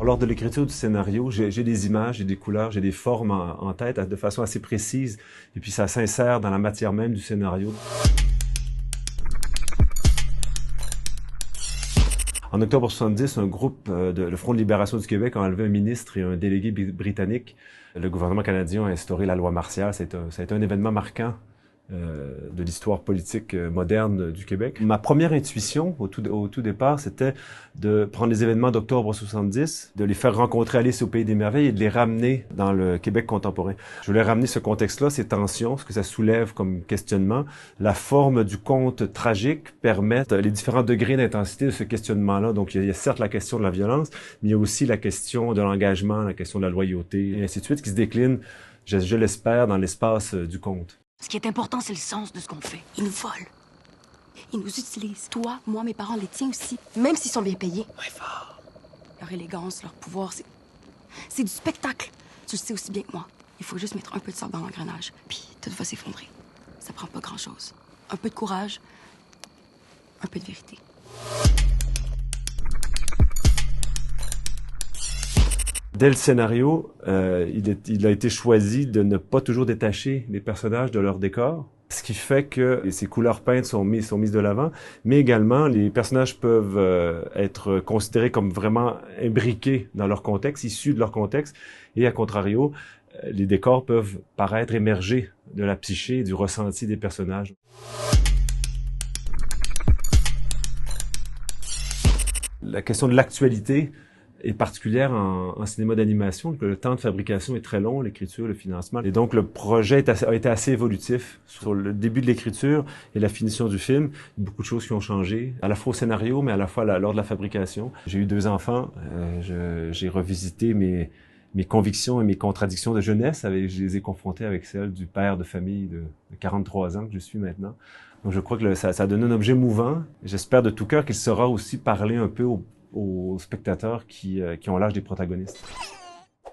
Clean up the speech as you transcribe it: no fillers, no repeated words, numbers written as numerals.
Lors de l'écriture du scénario, j'ai des images, j'ai des couleurs, j'ai des formes en tête de façon assez précise, et puis ça s'insère dans la matière même du scénario. En octobre 70, un groupe le Front de libération du Québec a enlevé un ministre et un délégué britannique. Le gouvernement canadien a instauré la loi martiale. Ça a été un événement marquant de l'histoire politique moderne du Québec. Ma première intuition, au tout départ, c'était de prendre les événements d'octobre 70, de les faire rencontrer Alice au Pays des Merveilles et de les ramener dans le Québec contemporain. Je voulais ramener ce contexte-là, ces tensions, ce que ça soulève comme questionnement. La forme du conte tragique permet les différents degrés d'intensité de ce questionnement-là. Donc, il y a certes la question de la violence, mais il y a aussi la question de l'engagement, la question de la loyauté, et ainsi de suite, qui se décline, je l'espère, dans l'espace du conte. Ce qui est important, c'est le sens de ce qu'on fait. Ils nous volent. Ils nous utilisent. Toi, moi, mes parents, les tiens aussi. Même s'ils sont bien payés. Ouais, fort. Leur élégance, leur pouvoir, c'est du spectacle. Tu le sais aussi bien que moi. Il faut juste mettre un peu de sable dans l'engrenage. Puis tout va s'effondrer. Ça prend pas grand-chose. Un peu de courage. Un peu de vérité. Dès le scénario, il a été choisi de ne pas toujours détacher les personnages de leur décor, ce qui fait que ces couleurs peintes sont mises de l'avant, mais également les personnages peuvent être considérés comme vraiment imbriqués dans leur contexte, issus de leur contexte, et à contrario, les décors peuvent paraître émerger de la psyché et du ressenti des personnages. La question de l'actualité est particulière en cinéma d'animation. Le temps de fabrication est très long, l'écriture, le financement. Et donc, le projet a été assez évolutif. Sur le début de l'écriture et la finition du film, il y a beaucoup de choses qui ont changé, à la fois au scénario, mais à la fois lors de la fabrication. J'ai eu 2 enfants. J'ai revisité mes convictions et mes contradictions de jeunesse. Je les ai confrontées avec celles du père de famille de 43 ans que je suis maintenant. Donc, je crois que ça a donné un objet mouvant. J'espère de tout cœur qu'il saura aussi parler un peu aux spectateurs qui ont l'âge des protagonistes.